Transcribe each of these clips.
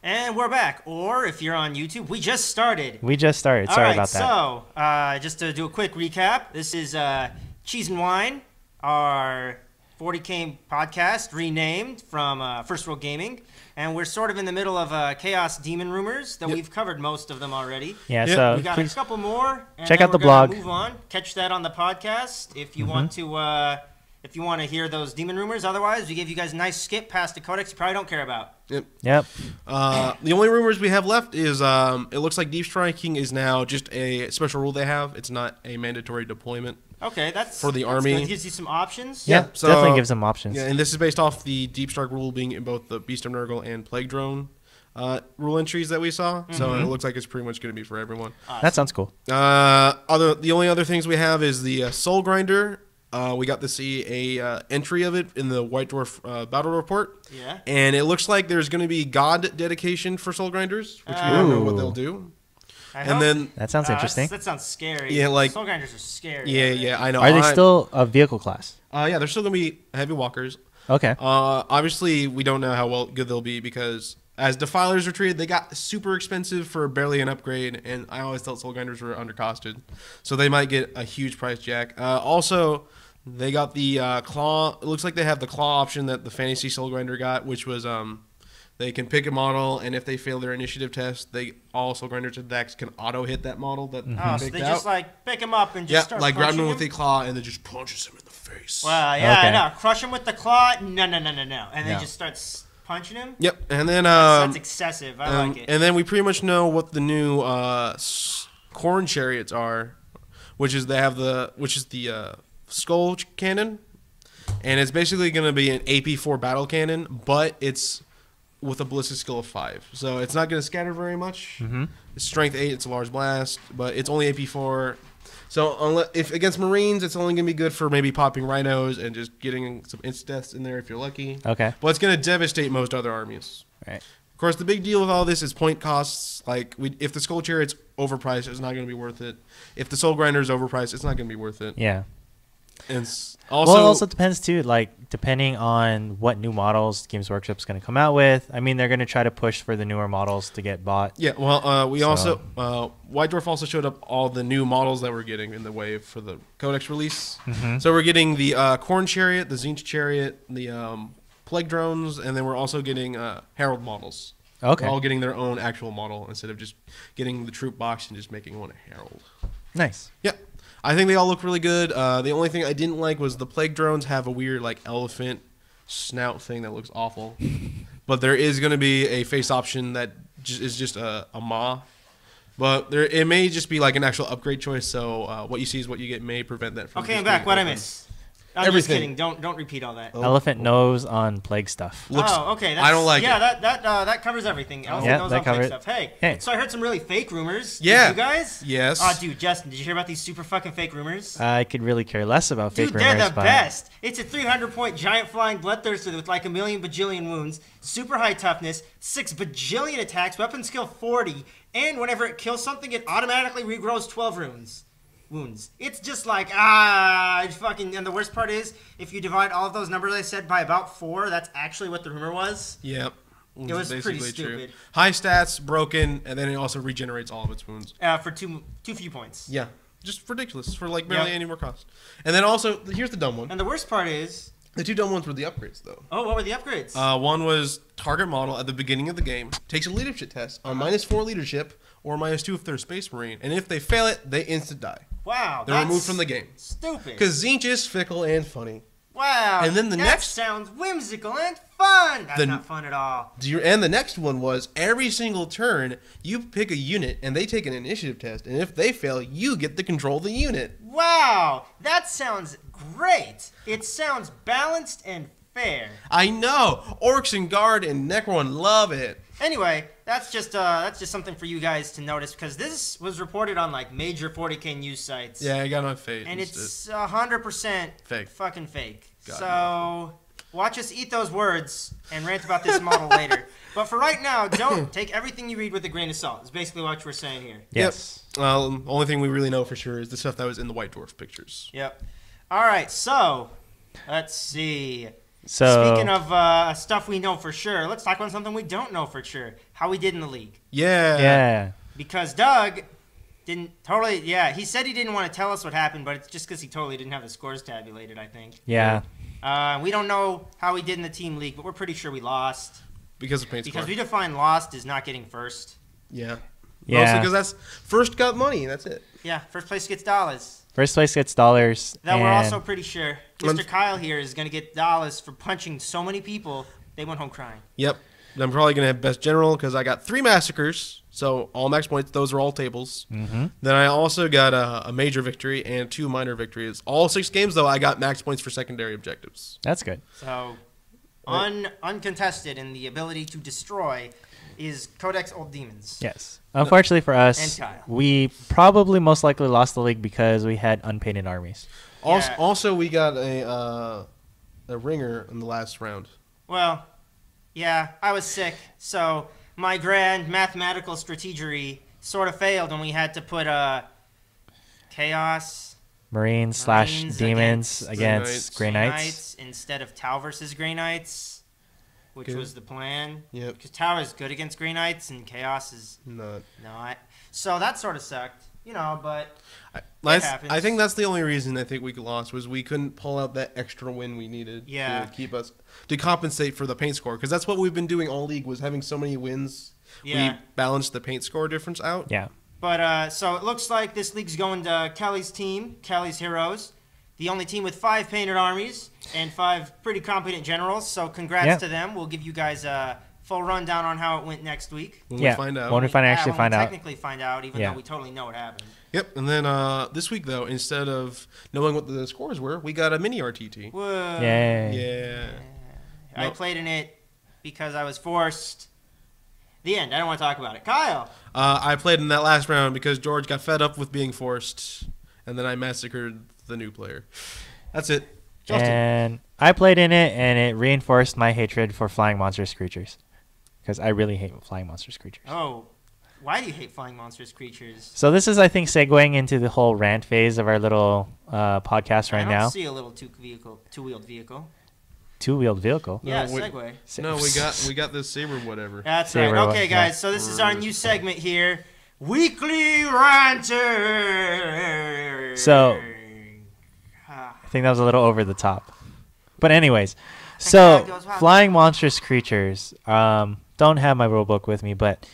And we're back. Or if you're on YouTube, we just started. Sorry about that. So, just to do a quick recap, this is Cheese and Wine, our 40K podcast, renamed from First World Gaming. And we're sort of in the middle of Chaos Demon Rumors, that we've covered most of them already. Yeah, so we got a couple more. And check out the we're blog. Move on. Catch that on the podcast if you want to. If you want to hear those demon rumors. Otherwise, we give you guys a nice skip past the codex you probably don't care about. Yep. The only rumors we have left is it looks like deep striking is now just a special rule they have. It's not a mandatory deployment. Okay, that's for the army. Good. It gives you some options. Yeah, so, definitely gives them options. Yeah, and this is based off the deep strike rule being in both the Beast of Nurgle and Plague Drone rule entries that we saw. So it looks like it's pretty much going to be for everyone. Awesome. That sounds cool. The only other things we have is the Soul Grinder. We got to see a entry of it in the White Dwarf battle report. Yeah. And it looks like there's going to be God dedication for Soul Grinders, which we don't know what they'll do. Then that sounds interesting. That sounds scary. Yeah, like Soul Grinders are scary. Yeah, I know. Are they still a vehicle class? Yeah, they're still going to be heavy walkers. Okay. Obviously, we don't know how good they'll be because as Defilers are treated, they got super expensive for barely an upgrade, and I always thought Soul Grinders were undercosted. So they might get a huge price jack. Also, they got the claw. It looks like they have the claw option that the Fantasy Soul Grinder got, which was they can pick a model, and if they fail their initiative test, all Soul Grinders attacks can auto hit that model that so they just like pick him up and just start like grab punching him with the claw and then just punches him in the face. Well, yeah, I know. Crush him with the claw. No. And then just starts punching him. Yep, and then that's excessive. I like it. And then we pretty much know what the new corn chariots are, which is the skull cannon, and it's basically going to be an AP4 battle cannon, but it's with a ballistic skill of 5, so it's not going to scatter very much. It's strength 8, it's a large blast, but it's only AP4. So if against Marines, it's only going to be good for maybe popping rhinos and just getting some insta deaths in there if you're lucky. Okay. But it's going to devastate most other armies. Right. Of course, the big deal with all this is point costs. Like, if the Skull Chariot's overpriced, it's not going to be worth it. If the Soul Grinder's overpriced, it's not going to be worth it. Yeah. And it also depends too. Like, depending on what new models Games Workshop's going to come out with. I mean, they're going to try to push for the newer models to get bought. Yeah. Well, White Dwarf also showed up all the new models that we're getting in the wave for the Codex release. So we're getting the Corn Chariot, the Zinch Chariot, the Plague Drones, and then we're also getting Herald models. Okay. We're all getting their own actual model instead of just getting the troop box and just making one a Herald. Nice. Yep. I think they all look really good. The only thing I didn't like was the Plague Drones have a weird like elephant snout thing that looks awful. But there is going to be a face option that is just a maw. But it may just be like an actual upgrade choice. So what you see is what you get may prevent that from. Okay, I'm back. What I miss? I'm just kidding. Don't repeat all that. Elephant nose on plague stuff. Okay. I don't like it. Yeah, that covers everything. Elephant nose on plague stuff. Hey, so I heard some really fake rumors. Yeah. Did you guys? Yes. Oh, dude, Justin, did you hear about these super fucking fake rumors? I could really care less about fake rumors. Dude, they're the best. It's a 300-point giant flying bloodthirster with like a million bajillion wounds, super high toughness, 6 bajillion attacks, weapon skill 40, and whenever it kills something, it automatically regrows 12 wounds. It's just like, fucking, and the worst part is, if you divide all of those numbers I said by about 4, that's actually what the rumor was. Yep. It was pretty stupid. True. High stats, broken, and then it also regenerates all of its wounds. For too few points. Yeah. Just ridiculous for like barely any more cost. And then also, here's the dumb one. And the worst part is... The 2 dumb ones were the upgrades, though. Oh, what were the upgrades? One was target model at the beginning of the game. Takes a leadership test on -4 leadership or -2 if they're a Space Marine. And if they fail it, they instant die. Wow, they're removed from the game. Stupid. Because Zinch is fickle and funny. Wow. And then that sounds whimsical and fun. That's not fun at all. And the next one was every single turn you pick a unit and they take an initiative test, and if they fail, you get to control the unit. Wow, that sounds great. It sounds balanced and fair. I know. Orcs and Guard and Necron love it. Anyway, that's just something for you guys to notice because this was reported on like major 40K news sites. Yeah, I got my face. And it's 100% fake. Fucking fake. So watch us eat those words and rant about this model later. But for right now, don't take everything you read with a grain of salt. It's basically what we're saying here. Yes. Yep. Only thing we really know for sure is the stuff that was in the White Dwarf pictures. Yep. All right, so let's see. So Speaking of stuff we know for sure, let's talk about something we don't know for sure. How we did in the league. yeah. Because Doug didn't totally, he said he didn't want to tell us what happened, but it's just because he totally didn't have the scores tabulated, I think. Yeah. We don't know how we did in the team league, but we're pretty sure we lost. Because of paint Because score. we define lost as not getting first. Yeah. Yeah. Mostly because that's first got money. That's it. Yeah, first place gets dollars. First place gets dollars. That we're and also pretty sure Mr. Kyle here is going to get dollars for punching so many people, they went home crying. Yep. I'm probably going to have best general because I got 3 massacres. So all max points. Those are all tables. Mm-hmm. Then I also got a major victory and 2 minor victories. All 6 games, though, I got max points for secondary objectives. That's good. So, uncontested in the ability to destroy is Codex Old Demons. Yes. Unfortunately for us, And Kyle. we probably most likely lost the league because we had unpainted armies. Yeah. Also, we got a ringer in the last round. Well, yeah, I was sick, so my grand mathematical strategery sort of failed when we had to put Chaos Marines / Marines demons against against Grey Knights. instead of Tau versus Grey Knights, which Good. was the plan. Yep. Because Tau is good against Grey Knights and Chaos is Not. not. So that sort of sucked, but I happens. think that's the only reason I think we lost was we couldn't pull out that extra win we needed Yeah. to keep us to compensate for the paint score because that's what we've been doing all league was having so many wins. Yeah. We balanced the paint score difference out. Yeah. But so it looks like this league's going to Kelly's team, Kelly's Heroes, the only team with 5 painted armies and 5 pretty competent generals. So congrats Yeah. to them. We'll give you guys a full rundown on how it went next week. When Yeah. we find out. When we actually when find we out. technically find out, even Yeah. though we totally know what happened. Yep. And then this week though, instead of knowing what the scores were, we got a mini RTT. Whoa. Yay. Yeah. I Nope. played in it because I was forced. The end. I don't want to talk about it. Kyle. I played in that last round because George got fed up with being forced, and then I massacred the new player. That's it. Justin. And I played in it, and it reinforced my hatred for flying monstrous creatures. Because I really hate flying monstrous creatures. Oh, why do you hate flying monstrous creatures? So this is, I think, segueing into the whole rant phase of our little podcast right I don't now. see a little two-wheeled vehicle. Two-wheeled vehicle. No, Yeah, wait. Segway. No, we got this saber whatever. That's Saber right. one, Okay, yeah. guys. So this is our new segment here, Weekly Ranter. So- Ah, I think that was a little over the top. But anyways, God so goes wild. flying monstrous creatures. Don't have my rulebook with me, but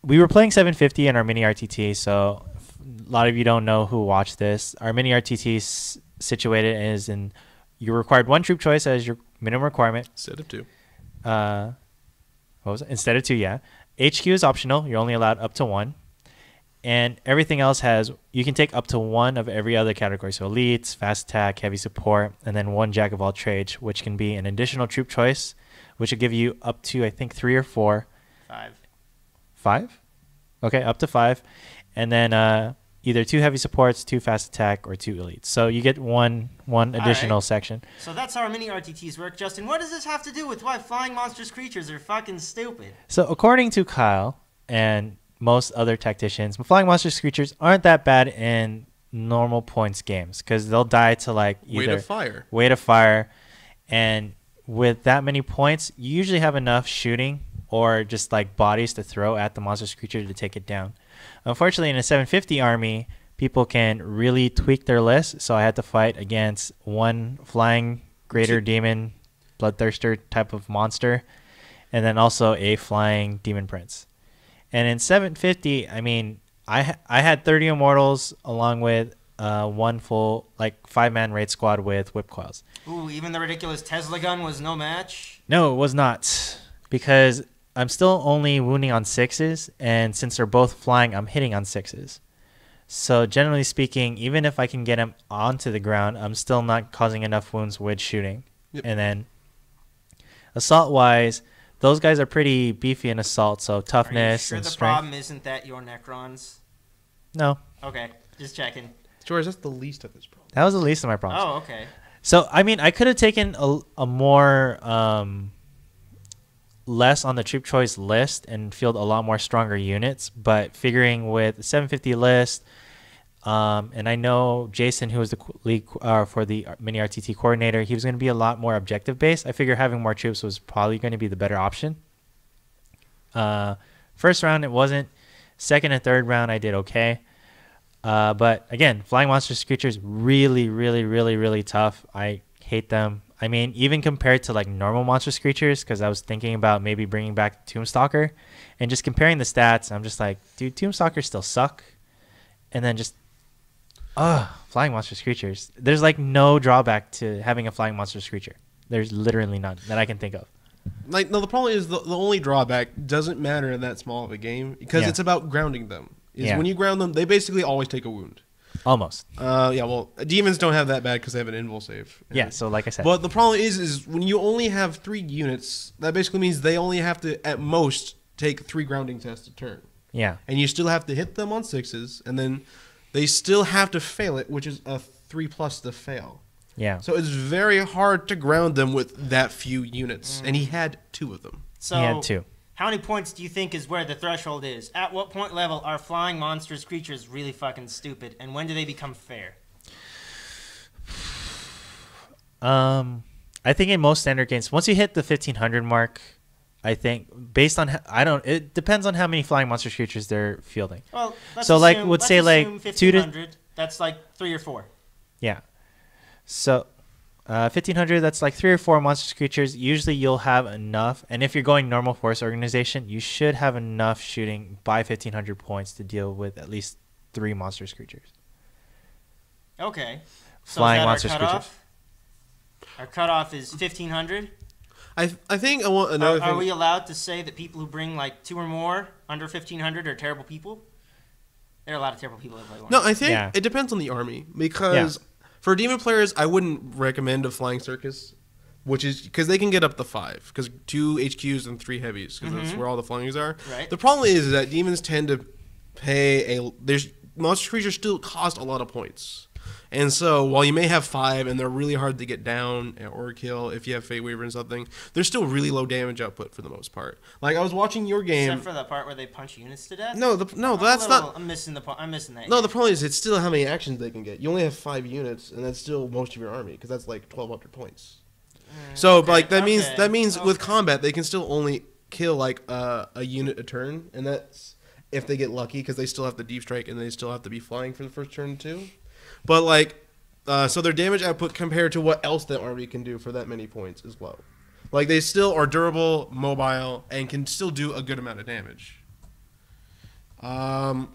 we were playing 750 in our mini RTT. So a lot of you don't know who watched this. Our mini RTT situated is in you required 1 troop choice as your minimum requirement. Instead of 2. What was it? Instead of 2, yeah. HQ is optional. You're only allowed up to 1. And everything else you can take up to 1 of every other category. So elites, fast attack, heavy support, and then 1 jack of all trades, which can be an additional troop choice, which will give you up to, I think, 3 or 4. 5. 5? Okay, up to 5. And then either 2 heavy supports, 2 fast attack, or 2 elites. So you get one additional right. section. So that's how our mini RTTs work. Justin, what does this have to do with why flying monstrous creatures are fucking stupid? So according to Kyle and most other tacticians, flying monstrous creatures aren't that bad in normal points games because they'll die to like Weight either of fire. weight of fire, and with that many points, you usually have enough shooting or just like bodies to throw at the monstrous creature to take it down. Unfortunately, in a 750 army, people can really tweak their list, so I had to fight against 1 flying greater demon bloodthirster type of monster, and then also a flying demon prince. And in 750, I mean, I had 30 immortals along with 1 full 5-man raid squad with whip coils. Ooh, even the ridiculous Tesla gun was no match. No, it was not, because I'm still only wounding on 6s, and since they're both flying, I'm hitting on 6s. So generally speaking, even if I can get him onto the ground, I'm still not causing enough wounds with shooting. Yep. And then assault-wise, those guys are pretty beefy in assault, so Are you toughness sure and the strength. problem isn't that your Necrons? No, Okay, just checking. George, that's the least of his problem. that was the least of my problems. Oh, okay. So, I mean, I could have taken a more less on the troop choice list and field a lot more stronger units, but figuring with 750 list, And I know Jason, who was the league for the mini RTT coordinator, he was going to be a lot more objective based. I figure having more troops was probably going to be the better option. First round, it wasn't. Second and third round, I did okay. But again, flying monstrous creatures really, really, really, really tough. I hate them. I mean, even compared to like normal monstrous creatures, because I was thinking about maybe bringing back Tombstalker, and just comparing the stats, I'm just like, dude, Tombstalkers still suck. And then just, flying monstrous creatures. There's like no drawback to having a flying monstrous creature. There's literally none that I can think of. Like, no, the problem is the only drawback doesn't matter in that small of a game because it's about grounding them. When you ground them, they basically always take a wound. Almost. Yeah, well, demons don't have that bad because they have an invul save. Yeah, so like I said. But the problem is when you only have 3 units, that basically means they only have to, at most, take 3 grounding tests a turn. Yeah. And you still have to hit them on 6s, and then they still have to fail it, which is a 3+ to fail. Yeah. So it's very hard to ground them with that few units. And he had 2 of them. So He had 2. how many points do you think is where the threshold is? At what point level are flying monstrous creatures really fucking stupid? And when do they become fair? I think in most standard games, once you hit the 1500 mark, I think based on it depends on how many flying monstrous creatures they're fielding. Well, let's So, like, assume, would let's say, like, assume 2 to 1500. That's like 3 or 4. Yeah. So 1500, that's like 3 or 4 monstrous creatures. Usually you'll have enough, and if you're going normal force organization, you should have enough shooting by 1500 points to deal with at least 3 monstrous creatures. Okay. So Flying is that monstrous our creatures. cutoff? Our cutoff is 1500. I think I want another thing. Are we allowed to say that people who bring like 2 or more under 1500 are terrible people? There are a lot of terrible people that play one. No, I think it depends on the army because for demon players, I wouldn't recommend a flying circus, which is because they can get up to 5 because 2 HQs and 3 heavies because that's where all the flyings are. Right. The problem is that demons tend to pay there's monster creatures still cost a lot of points. And so while you may have 5 and they're really hard to get down or kill if you have Fate Weaver and something, they're still really low damage output for the most part. Like I was watching your game. Except for the part where they punch units to death? No, that's not. I'm missing the point. I'm missing that. No, the problem is it's still how many actions they can get. You only have 5 units, and that's still most of your army because that's like 1200 points. So okay, like that means with combat they can still only kill like a unit a turn, and that's if they get lucky because they still have the deep strike and they still have to be flying for the first turn too. But like, so their damage output compared to what else the army can do for that many points is low. Like they still are durable, mobile, and can still do a good amount of damage. But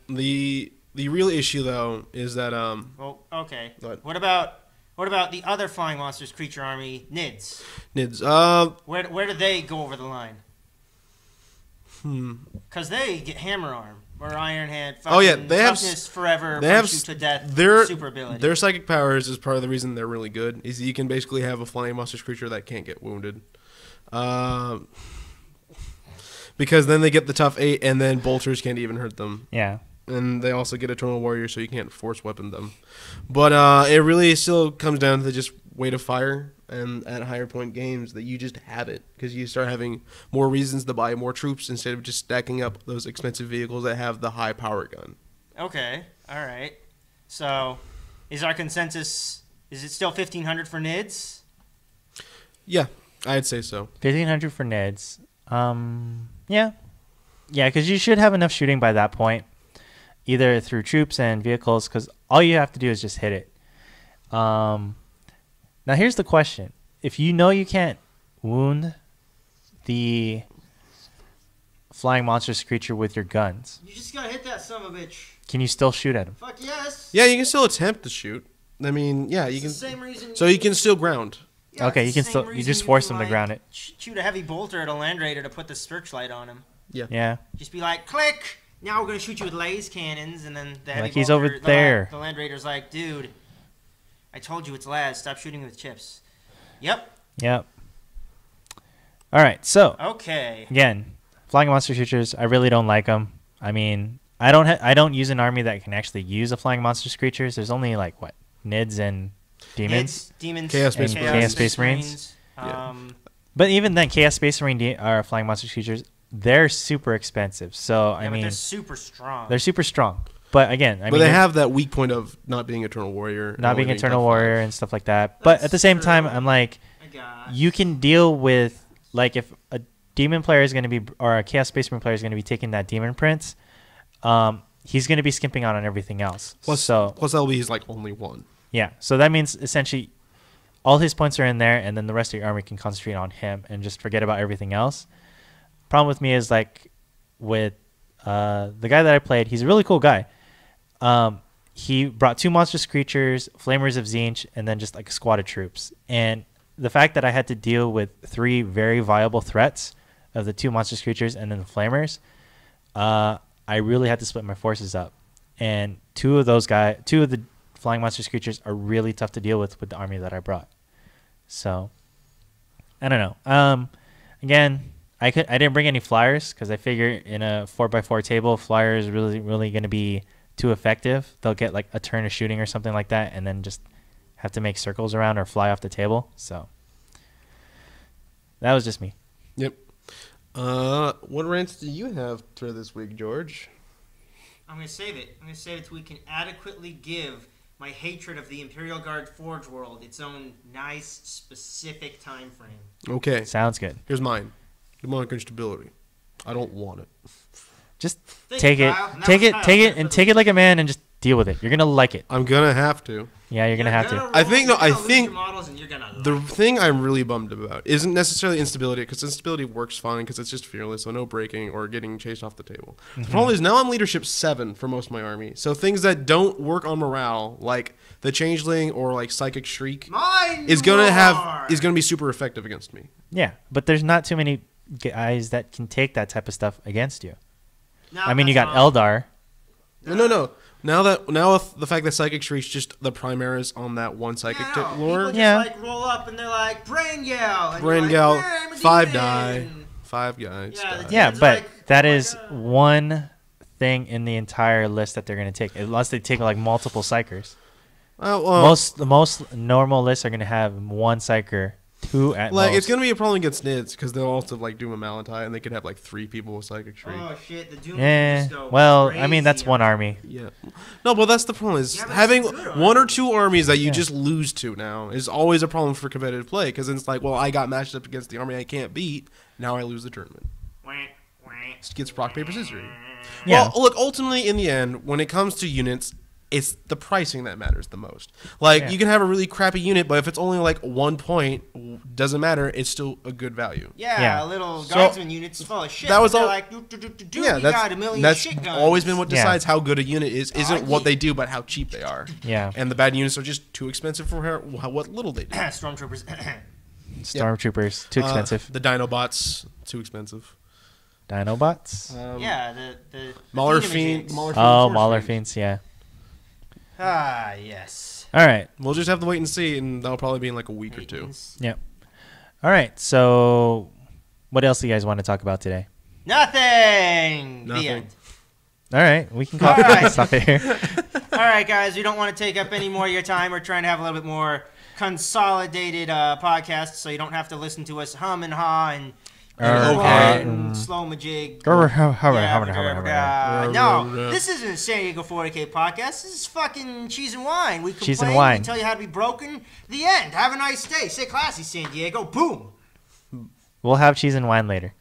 the real issue though is that Well, okay. What? What about the other flying monsters creature army, Nids? Nids. Where do they go over the line? Because they get hammer arm or iron hand. Oh yeah, they have toughness forever. They have you to death. their super ability. Their psychic powers is part of the reason they're really good. Is you can basically have a flying monstrous creature that can't get wounded, because then they get the tough 8, and then bolters can't even hurt them. Yeah. And they also get Eternal Warrior, so you can't force weapon them. But it really still comes down to just weight of fire, and at higher point games that you just have it because you start having more reasons to buy more troops instead of just stacking up those expensive vehicles that have the high power gun. Okay. All right. So, is our consensus? Is it still 1500 for Nids? Yeah, I'd say so. 1500 for Nids. Yeah, because you should have enough shooting by that point, either through troops and vehicles, because all you have to do is just hit it. Now here's the question: if you know you can't wound the flying monstrous creature with your guns, You just gotta hit that son of a bitch. can you still shoot at him? Fuck yes. Yeah, you can still attempt to shoot. I mean, yeah, you can. It's the same reason. So you can still ground. Yeah, Okay, it's you the can same still- you reason just force can, them to like, ground it. Shoot a heavy bolter at a Land Raider to put the searchlight on him. Yeah. Just be like, click. Now we're gonna shoot you with laser cannons, and then the heavy Like, he's bolter, over there. The Land Raider's like, dude, I told you it's Laz. Stop shooting with chips. Yep. Yep. All right. So Okay. again, flying monster creatures, I really don't like them. I mean, I don't use an army that can actually use a flying monster creatures. There's only like what, Nids and demons. Demons, Chaos Space Marines. Chaos Space Marines. Yeah. But even then, Chaos Space Marine are flying monster creatures. they're super expensive. So I but mean, they're super strong. they're super strong. But again, I But mean, they have that weak point of not being Eternal Warrior. and not only being Eternal top Warrior 5. and stuff like that. But at the same time, true. I'm like, I got you can deal with, like, if a demon player is going to be, or a Chaos Space Marine player is going to be taking that demon prince, he's going to be skimping out on everything else. Plus LB is like only one. Yeah, so that means essentially all his points are in there, and then the rest of your army can concentrate on him and just forget about everything else. Problem with me is, like, with the guy that I played, he's a really cool guy. He brought 2 monstrous creatures, Flamers of Tzeentch, and then just like a squad of troops. And the fact that I had to deal with 3 very viable threats of the 2 monstrous creatures and then the Flamers, I really had to split my forces up. And 2 of the flying monstrous creatures are really tough to deal with the army that I brought. So I don't know. Again, I didn't bring any flyers because I figure in a 4x4 table, flyers is really going to be too effective. They'll get like a turn of shooting or something like that, and then just have to make circles around or fly off the table. So that was just me. Yep. What rants do you have for this week, George? I'm going to save it. I'm going to save it so we can adequately give my hatred of the Imperial Guard Forge World its own nice, specific time frame. Okay. Sounds good. Here's mine. Demonic instability. I don't want it. Just Thank take you, it, Kyle. And that take was it, Kyle. take it, and take it like a man, and just deal with it. You're gonna like it. I'm gonna have to. Yeah, you're gonna have to. I think the The thing I'm really bummed about isn't necessarily instability, because instability works fine because it's just fearless, so no breaking or getting chased off the table. The problem is now I'm leadership 7 for most of my army, so things that don't work on morale, like the Changeling or like Psychic Shriek, is gonna be super effective against me. Yeah, but there's not too many guys that can take that type of stuff against you. I mean, you got Eldar. No. Now with the fact that Psychic Shriek's just the Primaris on that one Psychic lore. People just like roll up and they're like, Brain Yell. And Brain you're Yell, like, "Yeah, I'm a 5 demon." die. 5 guys. Yeah, die. Yeah, It's but like, that oh my is God. one thing in the entire list that they're gonna take, unless they take like multiple psychers. Well, The most normal lists are gonna have 1 psyker, 2 at like most. it's gonna be a problem against Nids because they'll also like Doom and Malachi, and they could have like 3 people with Psychic Shriek. Oh shit, the Doom Yeah. just go Well, crazy I mean that's one army. Yeah. No, but that's the problem is Yeah, but having it's good 1 or 2 armies that you Yeah. just lose to now is always a problem for competitive play because it's like, well, I got matched up against the army I can't beat. Now I lose the tournament. It gets rock paper scissors. Yeah. Well, look, ultimately in the end, when it comes to units, it's the pricing that matters the most. Like Yeah. you can have a really crappy unit, but if it's only like 1 point, doesn't matter. It's still a good value. Yeah, Yeah. a little So- guardsman unit's full of shit. That was but they're all- like, Yeah, we got a million that's shit guns. always been what Yeah. decides how good a unit is. Isn't what yeah. they do, but how cheap they are. Yeah. And the bad units are just too expensive for what little they do. Stormtroopers. Stormtroopers too expensive. The Dinobots too expensive. Dinobots. Yeah, the Mauler thingamajigs. Fiend. Oh, Mauler Fiends. Yeah. Ah, yes. All right. We'll just have to wait and see, and that'll probably be in like a week or 2. Maintenance. Yep. All right. So, what else do you guys want to talk about today? Nothing. The Nothing. end. All right, we can call All right. stop it here. All right, guys, we don't want to take up any more of your time. We're trying to have a little bit more consolidated podcast, so you don't have to listen to us hum and ha and slow majig. No, this isn't a San Diego 40K podcast. This is fucking Cheese and Wine. We Cheese and complain, Wine. we tell you how to be broken. The end. Have a nice day. Stay classy, San Diego. Boom. We'll have cheese and wine later.